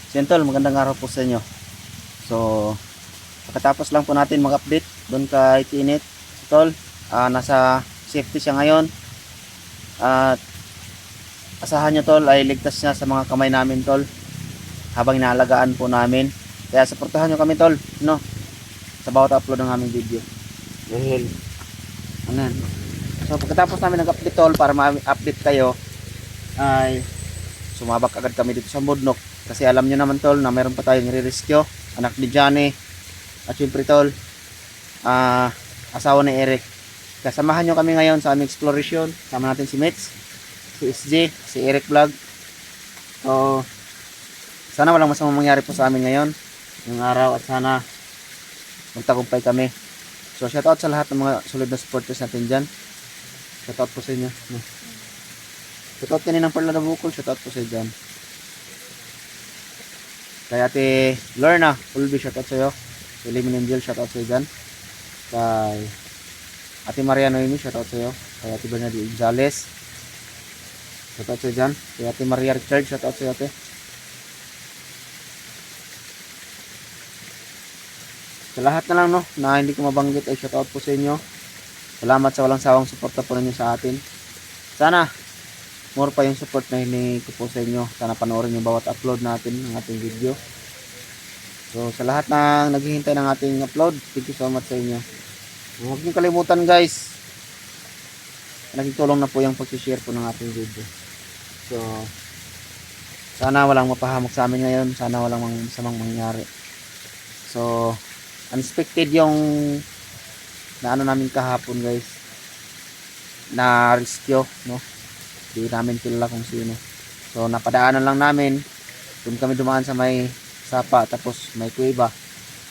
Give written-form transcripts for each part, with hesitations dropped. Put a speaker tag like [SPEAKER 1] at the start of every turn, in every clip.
[SPEAKER 1] So yun tol, magandang araw po sa inyo. So pagkatapos lang po natin mag-update doon kay Tinit tol, nasa safety siya ngayon. At asahan nyo tol ay ligtas niya sa mga kamay namin tol habang inaalagaan po namin. Kaya suportahan nyo kami tol, no, sa bawat upload ng aming video. Dahil ano yan. So pagkatapos namin nag-update tol, para ma-update kayo, ay sumabak agad kami dito sa Mudnok. Kasi alam nyo naman tol na mayroon pa tayong nire-rescue, anak ni Johnny. At syempre tol, asawa ni Eric. Kasamahan nyo kami ngayon sa aming exploration. Sama natin si Mitch, si SJ, si Eric Vlog. So sana walang masamang mangyari po sa amin ngayon ng araw, at sana magtagumpay kami. So shoutout sa lahat ng mga solid na supporters natin dyan. Shoutout po sa inyo, no? Shoutout kaninang Perla na Bukol, shoutout po sa inyo dyan. Kay Ate Lorna Ulbi, shoutout sa iyo. Si Limin Angel, shoutout sa iyo dyan. Kay Ate Maria Noemi, shoutout sa iyo. Kay Ate Bernadette Gonzales, shoutout sa iyo dyan. Kay Ate Maria Richard, shoutout sa iyo ate. Sa lahat na lang no, na hindi ko mabanggit ay shoutout po sa inyo. Salamat sa walang sawang suporta po ninyo sa atin. Sana more pa yung support na hiningi ko po sa inyo. Sana panoorin yung bawat upload natin ng ating video. So sa lahat ng naghihintay ng ating upload, thank you so much sa inyo. Huwag niyo kalimutan guys, naging tulong na po yung pag-share po ng ating video. So sana walang mapahamak sa amin ngayon. Sana walang masamang mangyari. So unexpected yung na ano namin kahapon guys, na rescue, no? Di namin kilala kung sino. So napadaanan lang namin. Doon kami dumaan sa may sapa, tapos may kuweba.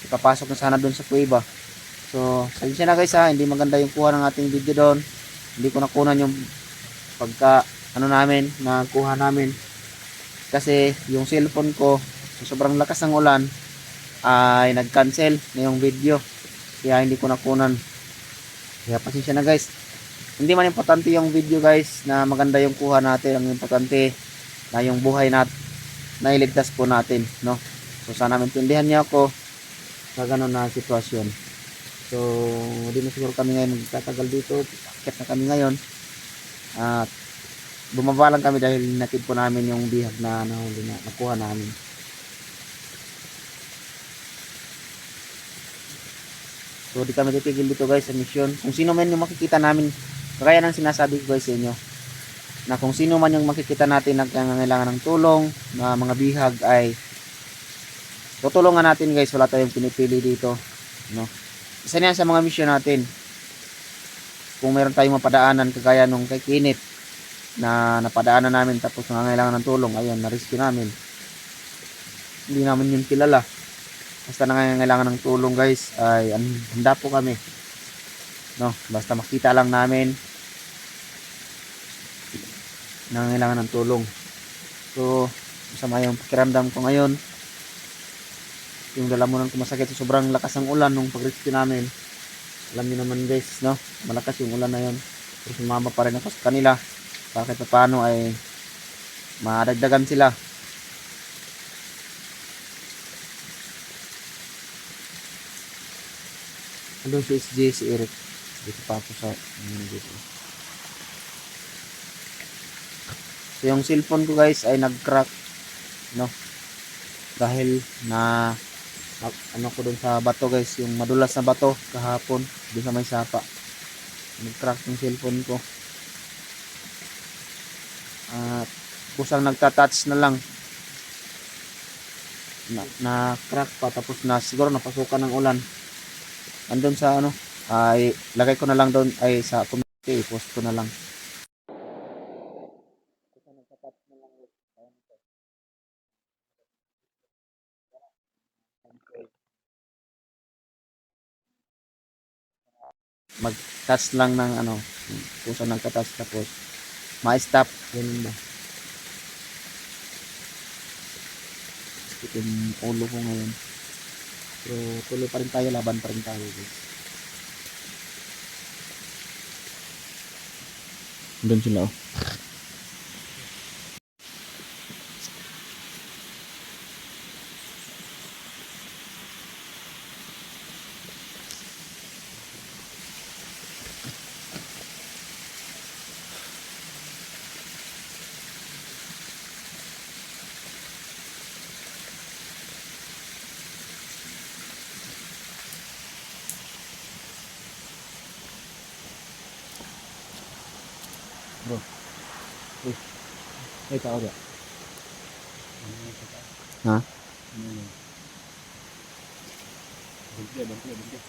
[SPEAKER 1] Ipapasok na sana doon sa kuweba. So pasensya na guys ha, hindi maganda yung kuha ng ating video doon. Hindi ko nakunan yung pagka ano namin, nakuha namin. Kasi yung cellphone ko sa sobrang lakas ng ulan ay nag-cancel na yung video. Kaya hindi ko nakunan. Kaya pasensya na guys. Hindi man importante yung video guys na maganda yung kuha natin. Ang importante na yung buhay natin na iligtas po natin, no? So sana maintindihan niyo ako sa ganun na sitwasyon. So hindi na siguro kami ngayon magtatagal dito. Akit na kami ngayon. At bumaba lang kami dahil nakid po namin yung bihag na nahuli na nakuha namin. So di kami titigil dito guys sa mission. Kung sino man yung makikita namin, kaya nang sinasabi ko guys sa inyo, na kung sino man yung makikita natin nangangailangan ng tulong na mga bihag, ay tutulungan natin guys. Wala tayong pinipili dito, no? Isa na yan sa mga mission natin. Kung meron tayong mapadaanan kagaya nung kay Kinit na napadaanan namin tapos nangangailangan ng tulong, ayun, na-rescue namin. Hindi namin yun kilala. Basta nangangailangan ng tulong guys, ay handa po kami, no? Basta makita lang namin nangangailangan ng tulong. So masama yung pakiramdam ko ngayon. Yung lalamunan ko masakit sa sobrang lakas ng ulan nung pag-rescue namin. Alam niyo naman guys, no? Malakas yung ulan na yun. Pero sumama pa rin ako sa kanila. Bakit pa paano ay madagdagan sila. Andun si SJ, si Eric. Dito pa ako sa dito. So yung cellphone ko guys ay nag-crack, no? Dahil na ano ko dun sa bato guys, yung madulas na bato kahapon dun sa may sapa. Nag-crack yung cellphone ko. At kusang nagta-touch na lang, na crack pa, tapos na siguro napasukan ng ulan. Andun sa ano, ay lagay ko na lang doon ay sa community, post ko na lang. Mag-touch lang ng ano, kung saan nagka-touch, tapos ma-stop, ganun ba. Yung ulo ko ngayon. Pero tuloy pa rin tayo, laban pa rin tayo guys. Doon sila oh. Ay, tao ba? Ha?
[SPEAKER 2] Bangkit.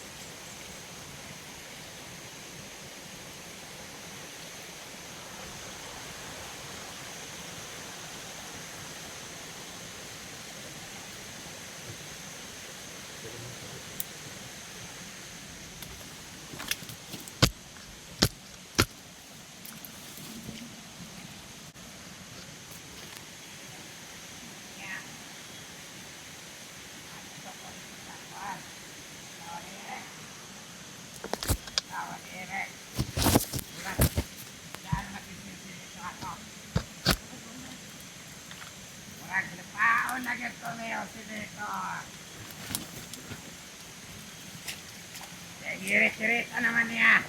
[SPEAKER 3] Girit-girit naman niya.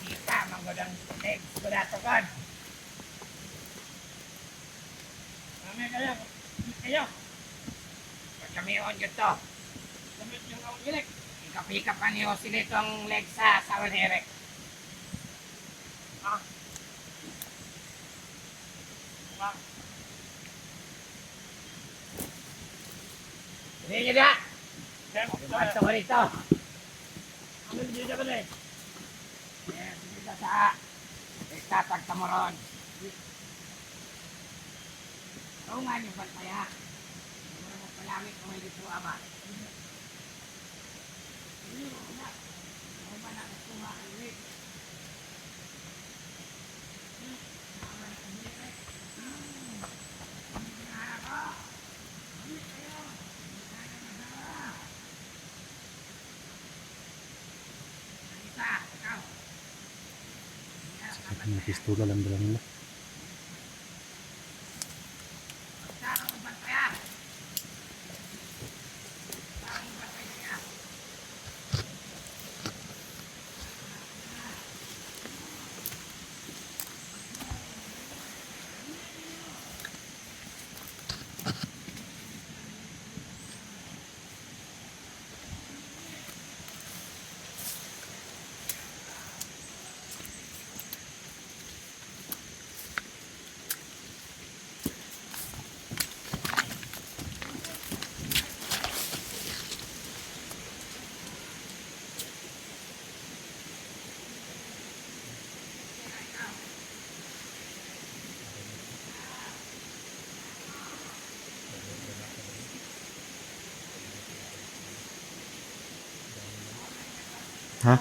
[SPEAKER 3] Kita manggodang legs ko dato kan. Kami kayo. Kami on to. Damit yung ang gilik. Ikap-ikap pa niyo sila itong legs sa sawan ni Eric. Ah. Ah. Hindi nyo na. Pasok ko rito. Ano dito ba rin? Dito sa istatag tamoron. Oo nga niyo bantaya. Ano mo palamit kung may dito ama. Hindi mo na. Ano ba na kuha ang ulit?
[SPEAKER 2] May pistola lang dala nila.
[SPEAKER 1] Ha?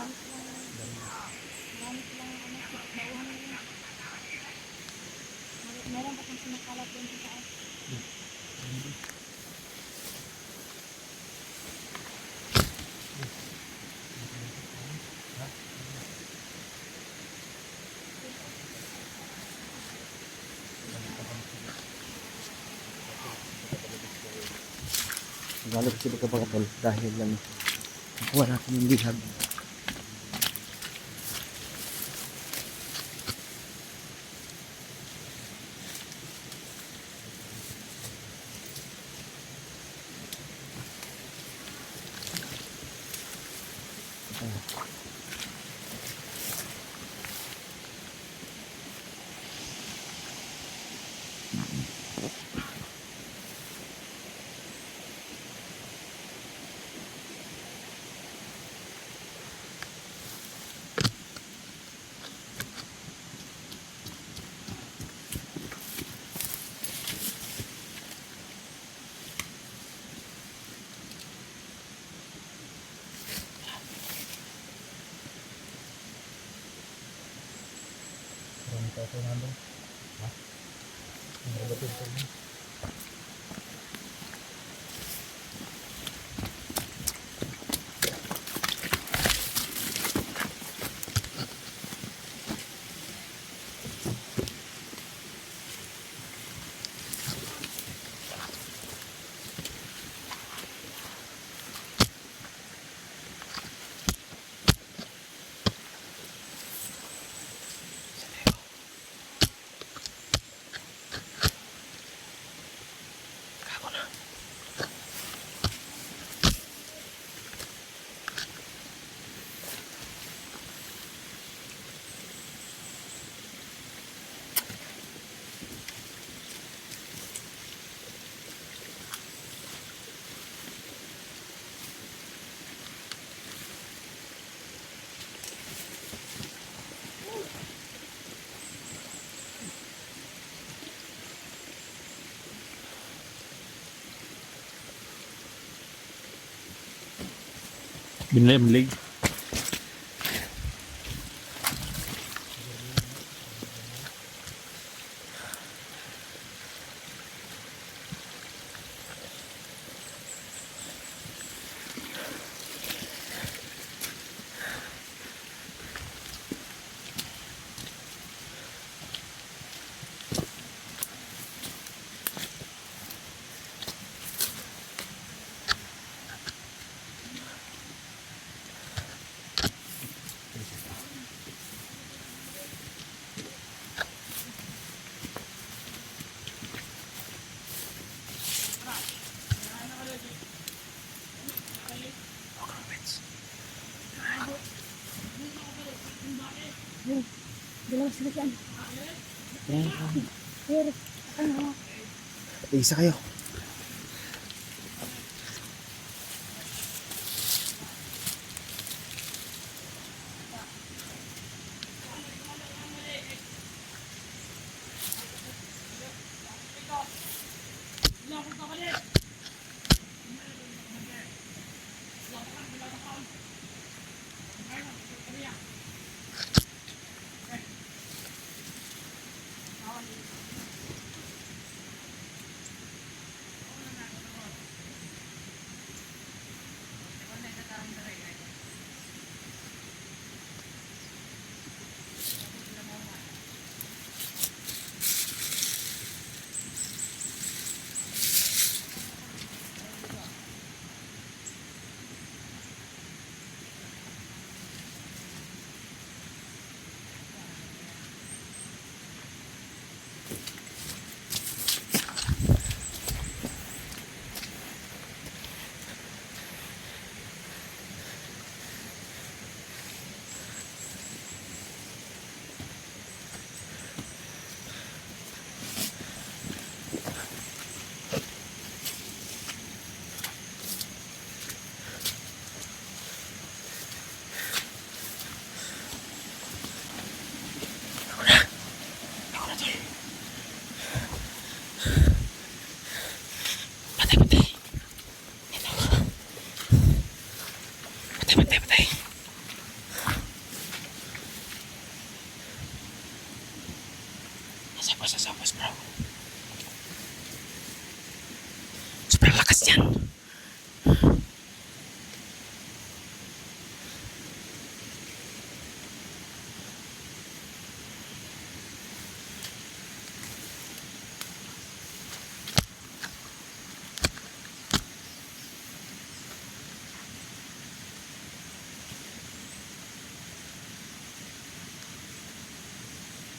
[SPEAKER 4] Meron pa kang sinakalat din sa taas.
[SPEAKER 1] Galit sila kapag dahil lang nakuha natin yung bihag.
[SPEAKER 2] Binlemlig.
[SPEAKER 4] Dalawa sila dyan.
[SPEAKER 1] Yan.
[SPEAKER 4] Pero, ano,
[SPEAKER 1] Isa kayo. Patay. Sapas, bro. Super lakas yan.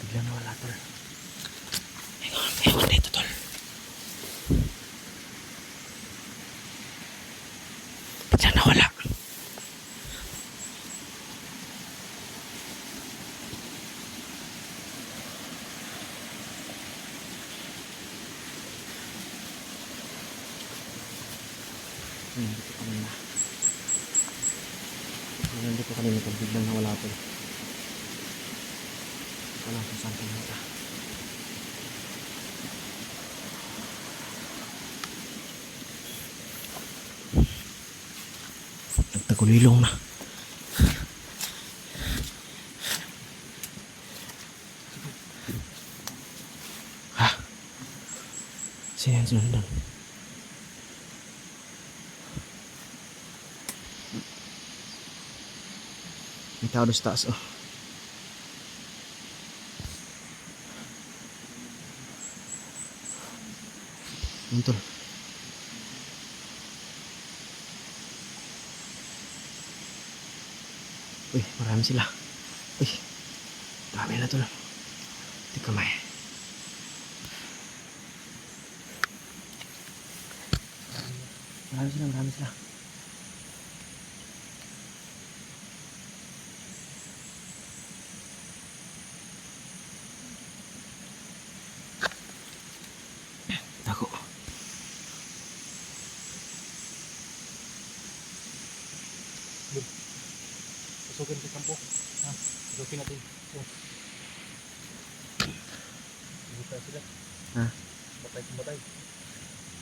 [SPEAKER 1] Bigla nawala, tol. Ewan dito, tol. Bigla nawala. Nandito kanina. Nandito kanina pag biglang nawala, tol. Wala kung saan pumunta. Nagtagulilong na. Ha? Sino yan sinundan? May tao doon sa taas, oh. Yan, tol. Uy, marami sila. Uy, dami na, tol. Di kamay. Marami sila. Tako.
[SPEAKER 2] Pasukin sa kampo. Ha? Pasukin natin. So. Hindi tayo sila.
[SPEAKER 1] Ha?
[SPEAKER 2] Batay kung batay.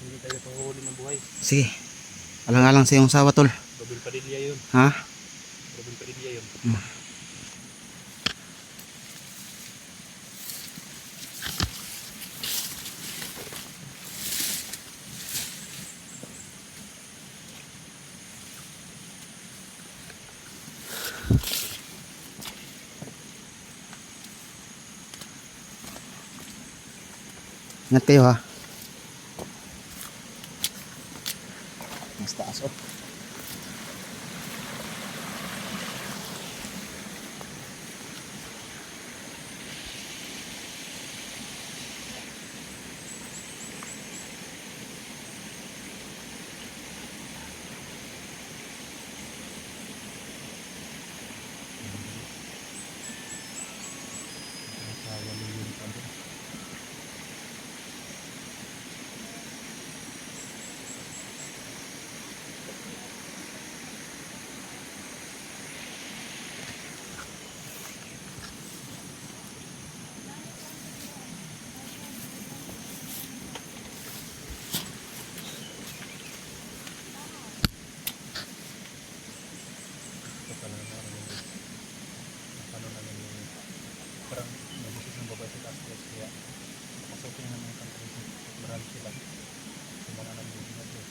[SPEAKER 2] Hindi tayo panghuli ng buhay.
[SPEAKER 1] Sige. Alang-alang sa iyong sawa, tol.
[SPEAKER 2] Robin Padilla yun.
[SPEAKER 1] Ha?
[SPEAKER 2] Robin Padilla yun.
[SPEAKER 1] Ingat kayo ha. Mas taas oh.
[SPEAKER 2] Parang nabusog ng babae sa taas guys, kaya pasukin na ng kanto dito. Marami sila. Yung mga nandito na doon.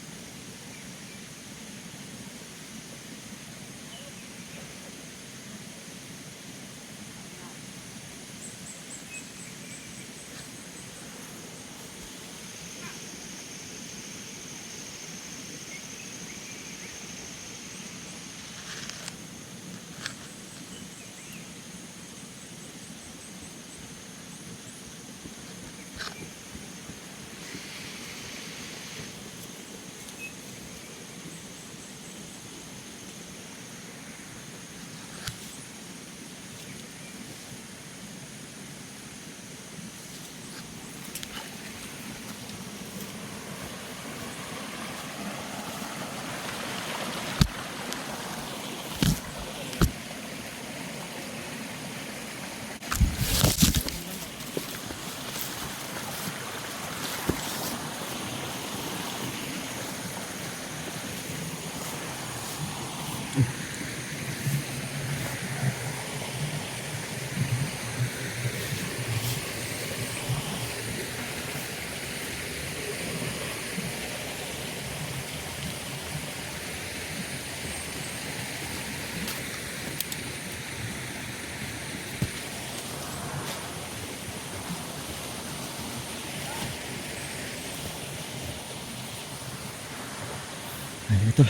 [SPEAKER 1] Ay, ito.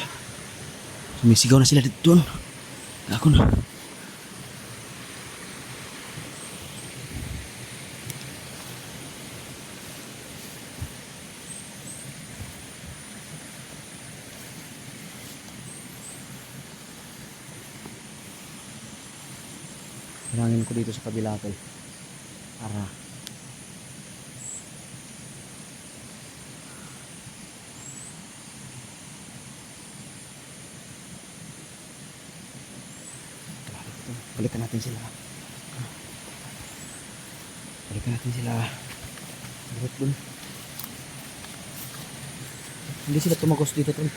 [SPEAKER 1] Sumisigaw na sila dito doon. Ako na. Hilangin ko dito sa kabila tol. Para balikan natin sila. Balikan natin sila. Balik dun. Hindi sila tumagos dito tol.